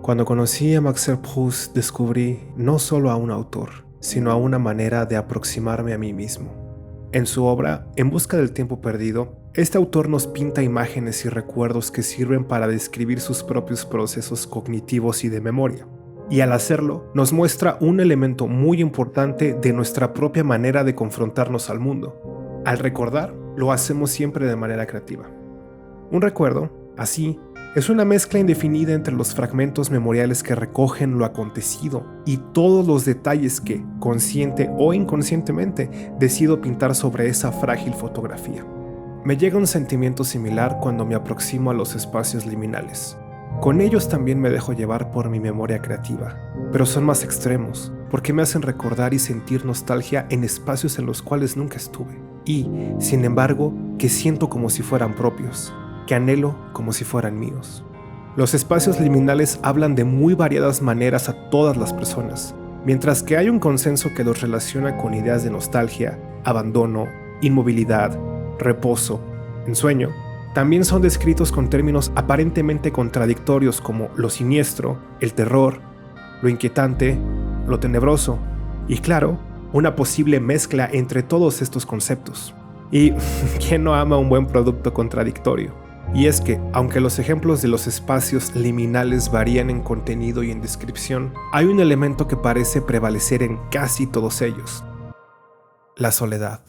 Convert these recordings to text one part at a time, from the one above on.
Cuando conocí a Marcel Proust, descubrí no solo a un autor, sino a una manera de aproximarme a mí mismo. En su obra, En busca del tiempo perdido, este autor nos pinta imágenes y recuerdos que sirven para describir sus propios procesos cognitivos y de memoria. Y al hacerlo, nos muestra un elemento muy importante de nuestra propia manera de confrontarnos al mundo. Al recordar, lo hacemos siempre de manera creativa. Un recuerdo, así, es una mezcla indefinida entre los fragmentos memoriales que recogen lo acontecido y todos los detalles que, consciente o inconscientemente, decido pintar sobre esa frágil fotografía. Me llega un sentimiento similar cuando me aproximo a los espacios liminales. Con ellos también me dejo llevar por mi memoria creativa, pero son más extremos, porque me hacen recordar y sentir nostalgia en espacios en los cuales nunca estuve, y, sin embargo, que siento como si fueran propios, que anhelo como si fueran míos. Los espacios liminales hablan de muy variadas maneras a todas las personas, mientras que hay un consenso que los relaciona con ideas de nostalgia, abandono, inmovilidad, reposo, ensueño. También son descritos con términos aparentemente contradictorios como lo siniestro, el terror, lo inquietante, lo tenebroso y, claro, una posible mezcla entre todos estos conceptos. Y ¿quién no ama un buen producto contradictorio? Y es que, aunque los ejemplos de los espacios liminales varían en contenido y en descripción, hay un elemento que parece prevalecer en casi todos ellos: la soledad.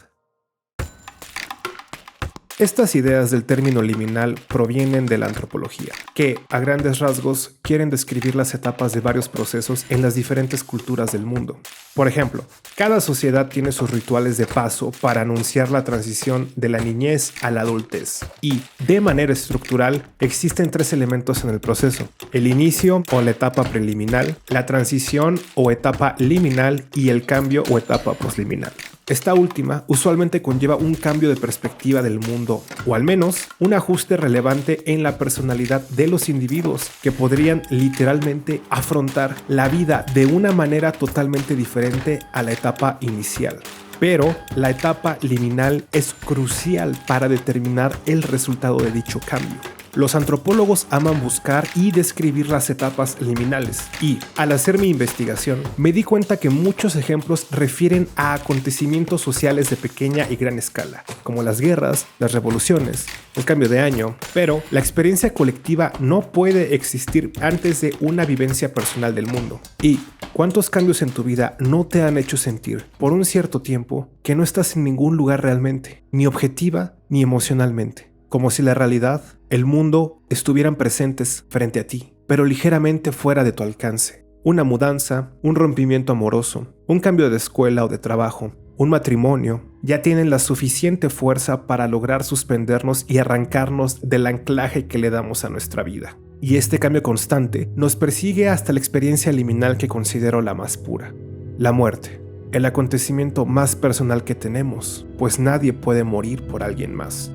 Estas ideas del término liminal provienen de la antropología, que, a grandes rasgos, quieren describir las etapas de varios procesos en las diferentes culturas del mundo. Por ejemplo, cada sociedad tiene sus rituales de paso para anunciar la transición de la niñez a la adultez. Y, de manera estructural, existen tres elementos en el proceso: el inicio o la etapa preliminar, la transición o etapa liminal y el cambio o etapa posliminal. Esta última usualmente conlleva un cambio de perspectiva del mundo, o al menos un ajuste relevante en la personalidad de los individuos, que podrían literalmente afrontar la vida de una manera totalmente diferente a la etapa inicial. Pero la etapa liminal es crucial para determinar el resultado de dicho cambio. Los antropólogos aman buscar y describir las etapas liminales, y al hacer mi investigación me di cuenta que muchos ejemplos refieren a acontecimientos sociales de pequeña y gran escala, como las guerras, las revoluciones, el cambio de año, pero la experiencia colectiva no puede existir antes de una vivencia personal del mundo. ¿Y cuántos cambios en tu vida no te han hecho sentir, por un cierto tiempo, que no estás en ningún lugar realmente, ni objetiva ni emocionalmente? Como si la realidad, el mundo, estuvieran presentes frente a ti, pero ligeramente fuera de tu alcance. Una mudanza, un rompimiento amoroso, un cambio de escuela o de trabajo, un matrimonio, ya tienen la suficiente fuerza para lograr suspendernos y arrancarnos del anclaje que le damos a nuestra vida. Y este cambio constante nos persigue hasta la experiencia liminal que considero la más pura: la muerte, el acontecimiento más personal que tenemos, pues nadie puede morir por alguien más.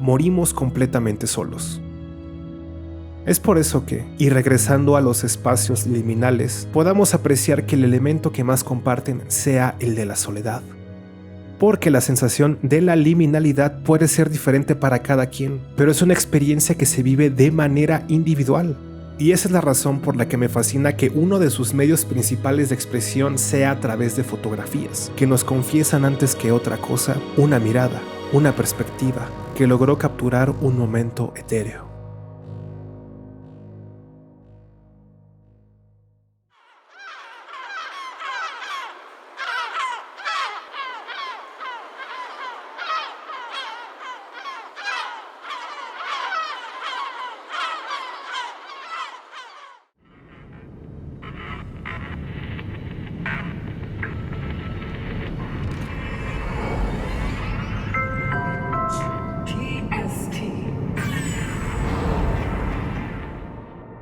Morimos completamente solos. Es por eso que, y regresando a los espacios liminales, podamos apreciar que el elemento que más comparten sea el de la soledad. Porque la sensación de la liminalidad puede ser diferente para cada quien, pero es una experiencia que se vive de manera individual. Y esa es la razón por la que me fascina que uno de sus medios principales de expresión sea a través de fotografías, que nos confiesan antes que otra cosa una mirada, una perspectiva, que logró capturar un momento etéreo.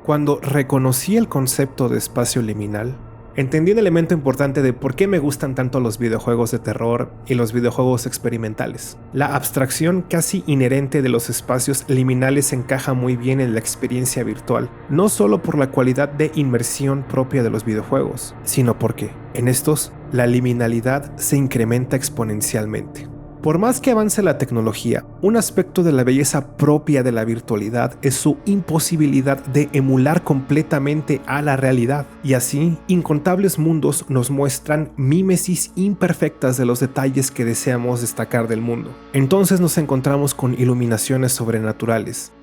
Cuando reconocí el concepto de espacio liminal, entendí un elemento importante de por qué me gustan tanto los videojuegos de terror y los videojuegos experimentales. La abstracción casi inherente de los espacios liminales encaja muy bien en la experiencia virtual, no solo por la cualidad de inmersión propia de los videojuegos, sino porque, en estos, la liminalidad se incrementa exponencialmente. Por más que avance la tecnología, un aspecto de la belleza propia de la virtualidad es su imposibilidad de emular completamente a la realidad. Y así, incontables mundos nos muestran mímesis imperfectas de los detalles que deseamos destacar del mundo. Entonces nos encontramos con iluminaciones sobrenaturales,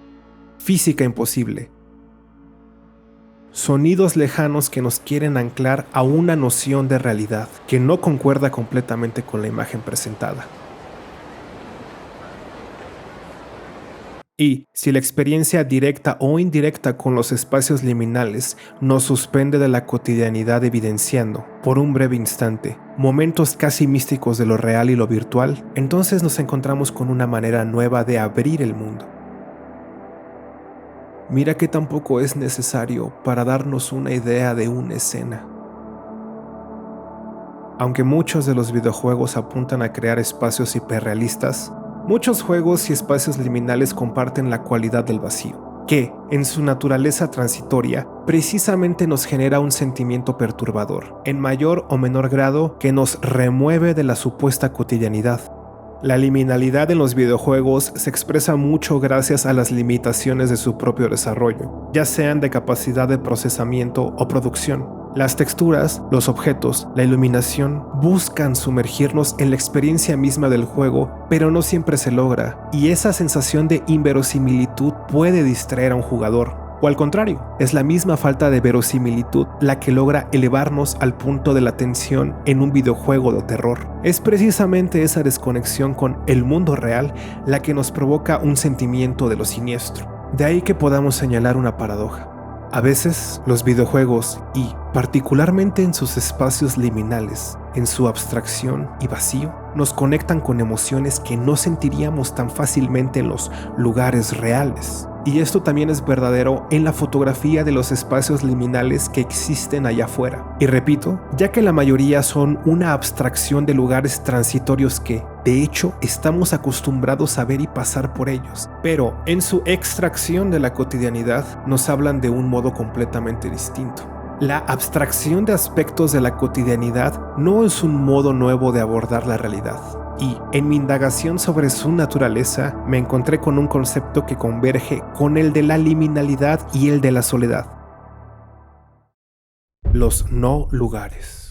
física imposible, sonidos lejanos que nos quieren anclar a una noción de realidad que no concuerda completamente con la imagen presentada. Y si la experiencia directa o indirecta con los espacios liminales nos suspende de la cotidianidad evidenciando, por un breve instante, momentos casi místicos de lo real y lo virtual, entonces nos encontramos con una manera nueva de abrir el mundo. Mira que tampoco es necesario para darnos una idea de una escena. Aunque muchos de los videojuegos apuntan a crear espacios hiperrealistas, muchos juegos y espacios liminales comparten la cualidad del vacío, que, en su naturaleza transitoria, precisamente nos genera un sentimiento perturbador, en mayor o menor grado que nos remueve de la supuesta cotidianidad. La liminalidad en los videojuegos se expresa mucho gracias a las limitaciones de su propio desarrollo, ya sean de capacidad de procesamiento o producción. Las texturas, los objetos, la iluminación buscan sumergirnos en la experiencia misma del juego, pero no siempre se logra, y esa sensación de inverosimilitud puede distraer a un jugador. O al contrario, es la misma falta de verosimilitud la que logra elevarnos al punto de la tensión en un videojuego de terror. Es precisamente esa desconexión con el mundo real la que nos provoca un sentimiento de lo siniestro. De ahí que podamos señalar una paradoja. A veces, los videojuegos, y particularmente en sus espacios liminales, en su abstracción y vacío, nos conectan con emociones que no sentiríamos tan fácilmente en los lugares reales. Y esto también es verdadero en la fotografía de los espacios liminales que existen allá afuera. Y repito, ya que la mayoría son una abstracción de lugares transitorios que, de hecho, estamos acostumbrados a ver y pasar por ellos, pero en su extracción de la cotidianidad nos hablan de un modo completamente distinto. La abstracción de aspectos de la cotidianidad no es un modo nuevo de abordar la realidad. Y en mi indagación sobre su naturaleza me encontré con un concepto que converge con el de la liminalidad y el de la soledad. Los no lugares.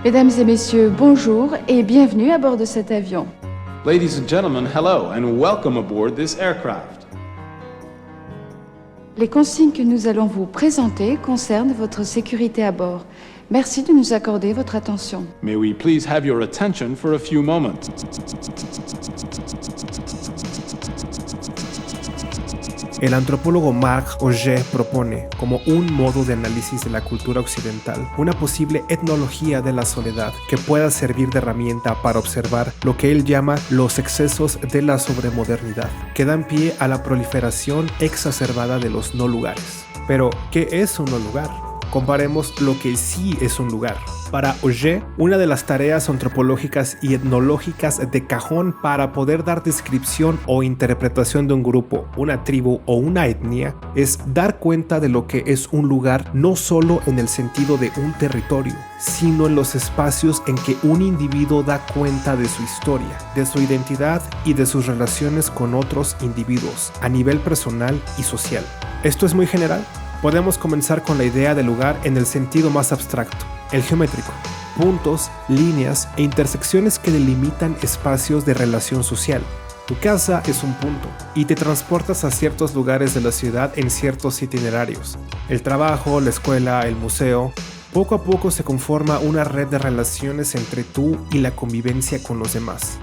Mesdames et messieurs, bonjour et bienvenue à bord de cet avion. Ladies and gentlemen, hello and welcome aboard this aircraft. Les consignes que nous allons vous présenter concernent votre sécurité à bord. Merci de nous accorder votre attention. May we please have your attention for a few moments. El antropólogo Marc Augé propone, como un modo de análisis de la cultura occidental, una posible etnología de la soledad que pueda servir de herramienta para observar lo que él llama los excesos de la sobremodernidad, que dan pie a la proliferación exacerbada de los no lugares. Pero, ¿qué es un no lugar? Comparemos lo que sí es un lugar. Para Augé, una de las tareas antropológicas y etnológicas de cajón para poder dar descripción o interpretación de un grupo, una tribu o una etnia es dar cuenta de lo que es un lugar no solo en el sentido de un territorio, sino en los espacios en que un individuo da cuenta de su historia, de su identidad y de sus relaciones con otros individuos a nivel personal y social. Esto es muy general. Podemos comenzar con la idea de lugar en el sentido más abstracto, el geométrico. Puntos, líneas e intersecciones que delimitan espacios de relación social. Tu casa es un punto y te transportas a ciertos lugares de la ciudad en ciertos itinerarios. El trabajo, la escuela, el museo. Poco a poco se conforma una red de relaciones entre tú y la convivencia con los demás.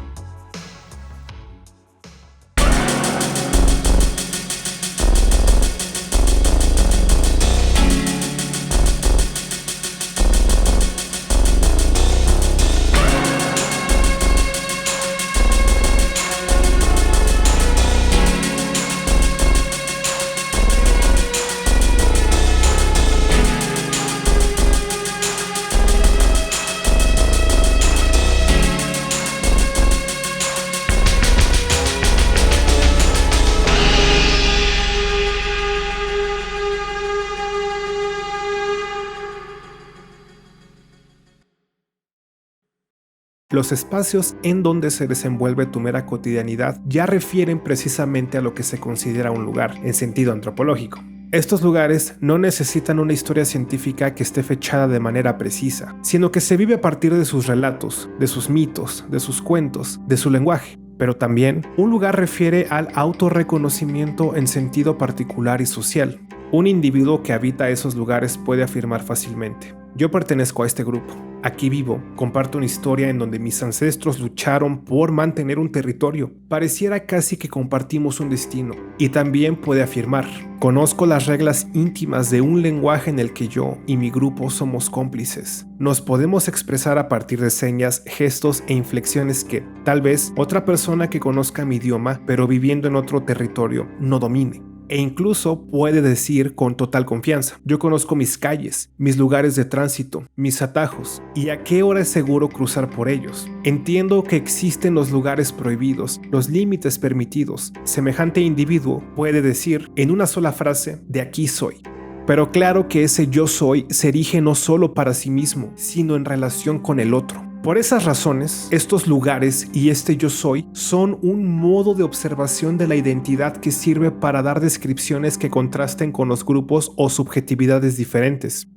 Los espacios en donde se desenvuelve tu mera cotidianidad ya refieren precisamente a lo que se considera un lugar, en sentido antropológico. Estos lugares no necesitan una historia científica que esté fechada de manera precisa, sino que se vive a partir de sus relatos, de sus mitos, de sus cuentos, de su lenguaje. Pero también, un lugar refiere al autorreconocimiento en sentido particular y social. Un individuo que habita esos lugares puede afirmar fácilmente: yo pertenezco a este grupo, aquí vivo, comparto una historia en donde mis ancestros lucharon por mantener un territorio. Pareciera casi que compartimos un destino. Y también puede afirmar: conozco las reglas íntimas de un lenguaje en el que yo y mi grupo somos cómplices. Nos podemos expresar a partir de señas, gestos e inflexiones que, tal vez, otra persona que conozca mi idioma, pero viviendo en otro territorio, no domine. E incluso puede decir con total confianza: yo conozco mis calles, mis lugares de tránsito, mis atajos, y a qué hora es seguro cruzar por ellos. Entiendo que existen los lugares prohibidos, los límites permitidos. Semejante individuo puede decir en una sola frase: de aquí soy. Pero claro que ese yo soy se erige no solo para sí mismo, sino en relación con el otro. Por esas razones, estos lugares y este yo soy son un modo de observación de la identidad que sirve para dar descripciones que contrasten con los grupos o subjetividades diferentes.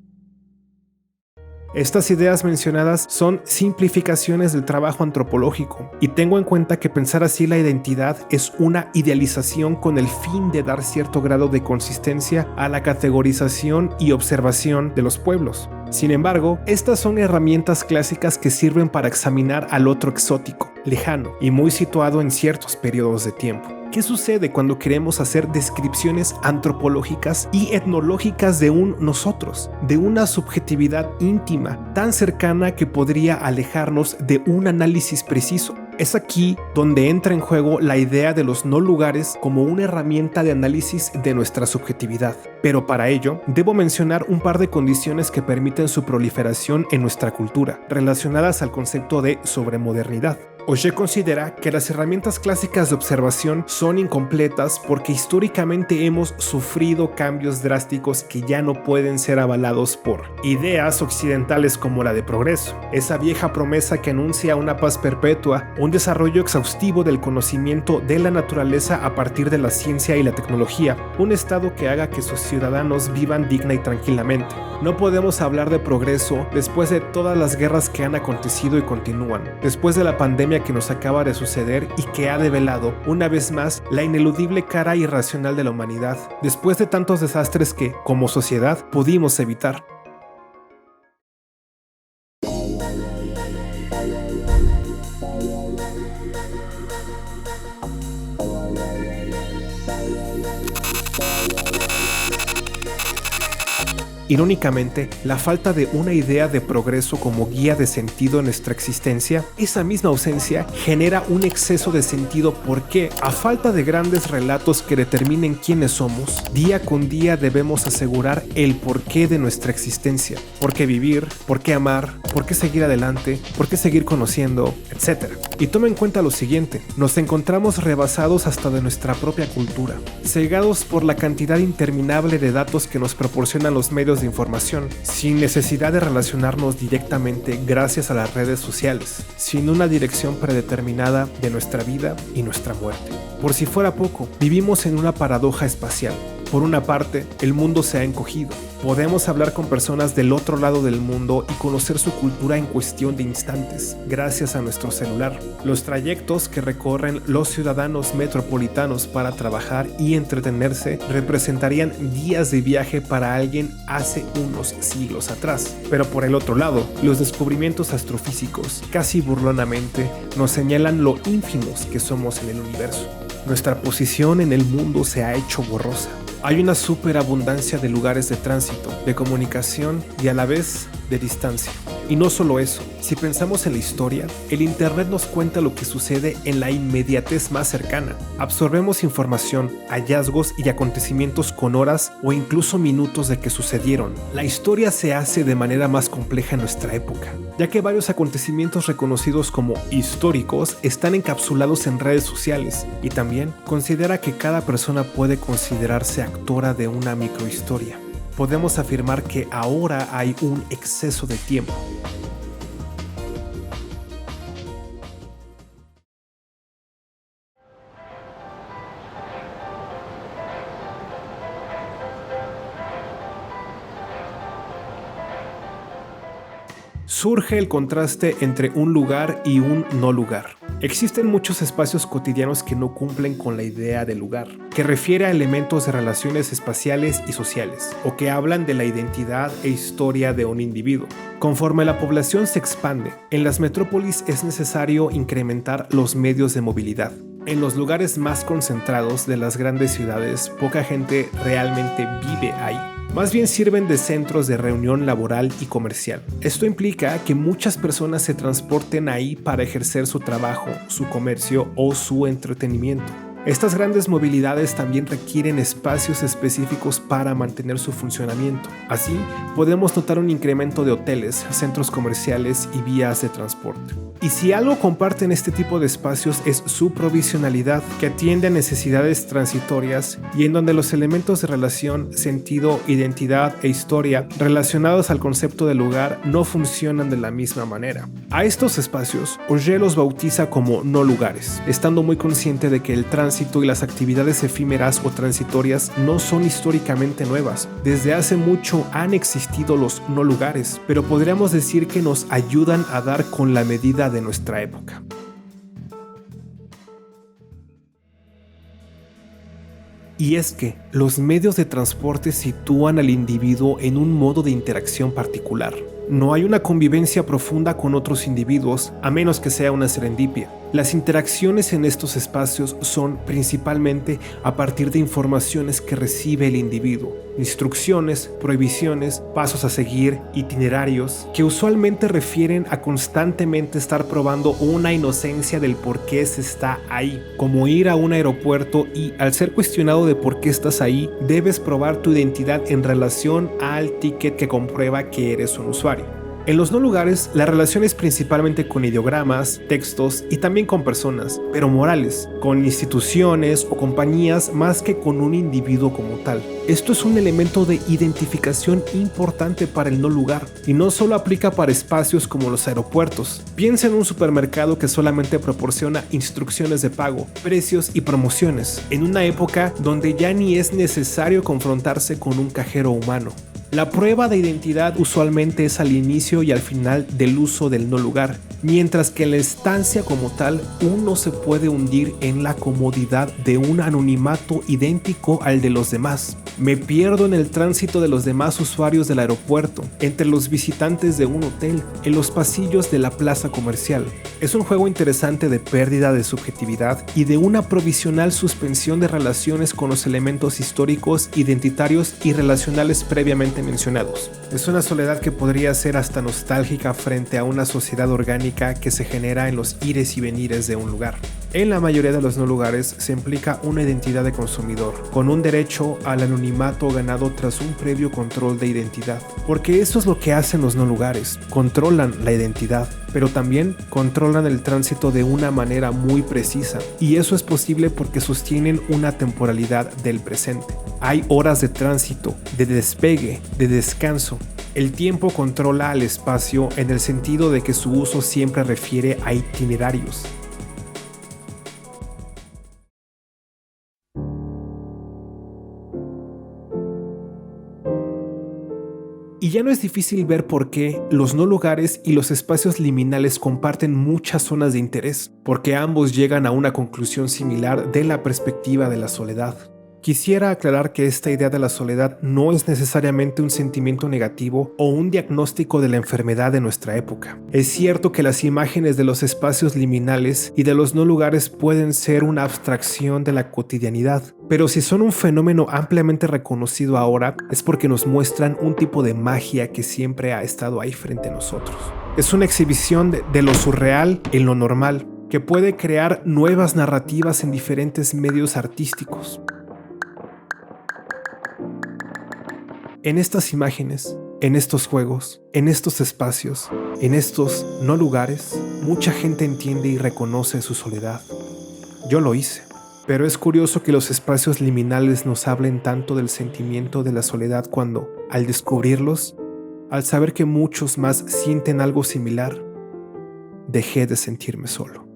Estas ideas mencionadas son simplificaciones del trabajo antropológico, y tengo en cuenta que pensar así la identidad es una idealización con el fin de dar cierto grado de consistencia a la categorización y observación de los pueblos. Sin embargo, estas son herramientas clásicas que sirven para examinar al otro exótico, lejano y muy situado en ciertos periodos de tiempo. ¿Qué sucede cuando queremos hacer descripciones antropológicas y etnológicas de un nosotros, de una subjetividad íntima, tan cercana que podría alejarnos de un análisis preciso? Es aquí donde entra en juego la idea de los no lugares como una herramienta de análisis de nuestra subjetividad. Pero para ello, debo mencionar un par de condiciones que permiten su proliferación en nuestra cultura, relacionadas al concepto de sobremodernidad. Oye considera que las herramientas clásicas de observación son incompletas porque históricamente hemos sufrido cambios drásticos que ya no pueden ser avalados por ideas occidentales como la de progreso, esa vieja promesa que anuncia una paz perpetua, un desarrollo exhaustivo del conocimiento de la naturaleza a partir de la ciencia y la tecnología, un estado que haga que sus ciudadanos vivan digna y tranquilamente. No podemos hablar de progreso después de todas las guerras que han acontecido y continúan, después de la pandemia que nos acaba de suceder y que ha develado, una vez más, la ineludible cara irracional de la humanidad, después de tantos desastres que, como sociedad, pudimos evitar. Irónicamente, la falta de una idea de progreso como guía de sentido en nuestra existencia, esa misma ausencia genera un exceso de sentido porque, a falta de grandes relatos que determinen quiénes somos, día con día debemos asegurar el porqué de nuestra existencia. ¿Por qué vivir? ¿Por qué amar? ¿Por qué seguir adelante? ¿Por qué seguir conociendo? Etcétera. Y toma en cuenta lo siguiente: nos encontramos rebasados hasta de nuestra propia cultura, cegados por la cantidad interminable de datos que nos proporcionan los medios de información, sin necesidad de relacionarnos directamente gracias a las redes sociales, sin una dirección predeterminada de nuestra vida y nuestra muerte. Por si fuera poco, vivimos en una paradoja espacial. Por una parte, el mundo se ha encogido. Podemos hablar con personas del otro lado del mundo y conocer su cultura en cuestión de instantes, gracias a nuestro celular. Los trayectos que recorren los ciudadanos metropolitanos para trabajar y entretenerse representarían días de viaje para alguien hace unos siglos atrás. Pero por el otro lado, los descubrimientos astrofísicos, casi burlonamente, nos señalan lo ínfimos que somos en el universo. Nuestra posición en el mundo se ha hecho borrosa. Hay una superabundancia de lugares de tránsito, de comunicación y a la vez de distancia. Y no solo eso, si pensamos en la historia, el Internet nos cuenta lo que sucede en la inmediatez más cercana. Absorbemos información, hallazgos y acontecimientos con horas o incluso minutos de que sucedieron. La historia se hace de manera más compleja en nuestra época, ya que varios acontecimientos reconocidos como históricos están encapsulados en redes sociales, y también considera que cada persona puede considerarse actora de una microhistoria. Podemos afirmar que ahora hay un exceso de tiempo. surge el contraste entre un lugar y un no lugar. Existen muchos espacios cotidianos que no cumplen con la idea de lugar, que refiere a elementos de relaciones espaciales y sociales, o que hablan de la identidad e historia de un individuo. Conforme la población se expande, en las metrópolis es necesario incrementar los medios de movilidad. En los lugares más concentrados de las grandes ciudades, poca gente realmente vive ahí. Más bien sirven de centros de reunión laboral y comercial. Esto implica que muchas personas se transporten ahí para ejercer su trabajo, su comercio o su entretenimiento. Estas grandes movilidades también requieren espacios específicos para mantener su funcionamiento. Así, podemos notar un incremento de hoteles, centros comerciales y vías de transporte. Y si algo comparten este tipo de espacios es su provisionalidad, que atiende a necesidades transitorias y en donde los elementos de relación, sentido, identidad e historia relacionados al concepto de lugar no funcionan de la misma manera. A estos espacios, Auger los bautiza como no lugares, estando muy consciente de que el tránsito y las actividades efímeras o transitorias no son históricamente nuevas. Desde hace mucho han existido los no lugares, pero podríamos decir que nos ayudan a dar con la medida de nuestra época. Y es que los medios de transporte sitúan al individuo en un modo de interacción particular. No hay una convivencia profunda con otros individuos, a menos que sea una serendipia. Las interacciones en estos espacios son principalmente a partir de informaciones que recibe el individuo, instrucciones, prohibiciones, pasos a seguir, itinerarios, que usualmente refieren a constantemente estar probando una inocencia del por qué se está ahí, como ir a un aeropuerto y, al ser cuestionado de por qué estás ahí, debes probar tu identidad en relación al ticket que comprueba que eres un usuario. En los no lugares, la relación es principalmente con ideogramas, textos y también con personas, pero morales, con instituciones o compañías más que con un individuo como tal. Esto es un elemento de identificación importante para el no lugar y no solo aplica para espacios como los aeropuertos. Piensa en un supermercado que solamente proporciona instrucciones de pago, precios y promociones, en una época donde ya ni es necesario confrontarse con un cajero humano. La prueba de identidad usualmente es al inicio y al final del uso del no lugar, mientras que en la estancia como tal uno se puede hundir en la comodidad de un anonimato idéntico al de los demás. Me pierdo en el tránsito de los demás usuarios del aeropuerto, entre los visitantes de un hotel, en los pasillos de la plaza comercial. Es un juego interesante de pérdida de subjetividad y de una provisional suspensión de relaciones con los elementos históricos, identitarios y relacionales previamente mencionados. Es una soledad que podría ser hasta nostálgica frente a una sociedad orgánica que se genera en los ires y venires de un lugar. En la mayoría de los no lugares se implica una identidad de consumidor, con un derecho al anonimato ganado tras un previo control de identidad. Porque eso es lo que hacen los no lugares, controlan la identidad, pero también controlan el tránsito de una manera muy precisa. Y eso es posible porque sostienen una temporalidad del presente. Hay horas de tránsito, de despegue, de descanso. El tiempo controla al espacio en el sentido de que su uso siempre refiere a itinerarios. Y ya no es difícil ver por qué los no lugares y los espacios liminales comparten muchas zonas de interés, porque ambos llegan a una conclusión similar de la perspectiva de la soledad. Quisiera aclarar que esta idea de la soledad no es necesariamente un sentimiento negativo o un diagnóstico de la enfermedad de nuestra época. Es cierto que las imágenes de los espacios liminales y de los no lugares pueden ser una abstracción de la cotidianidad, pero si son un fenómeno ampliamente reconocido ahora es porque nos muestran un tipo de magia que siempre ha estado ahí frente a nosotros. Es una exhibición de lo surreal en lo normal, que puede crear nuevas narrativas en diferentes medios artísticos. En estas imágenes, en estos juegos, en estos espacios, en estos no lugares, mucha gente entiende y reconoce su soledad. Yo lo hice, pero es curioso que los espacios liminales nos hablen tanto del sentimiento de la soledad cuando, al descubrirlos, al saber que muchos más sienten algo similar, dejé de sentirme solo.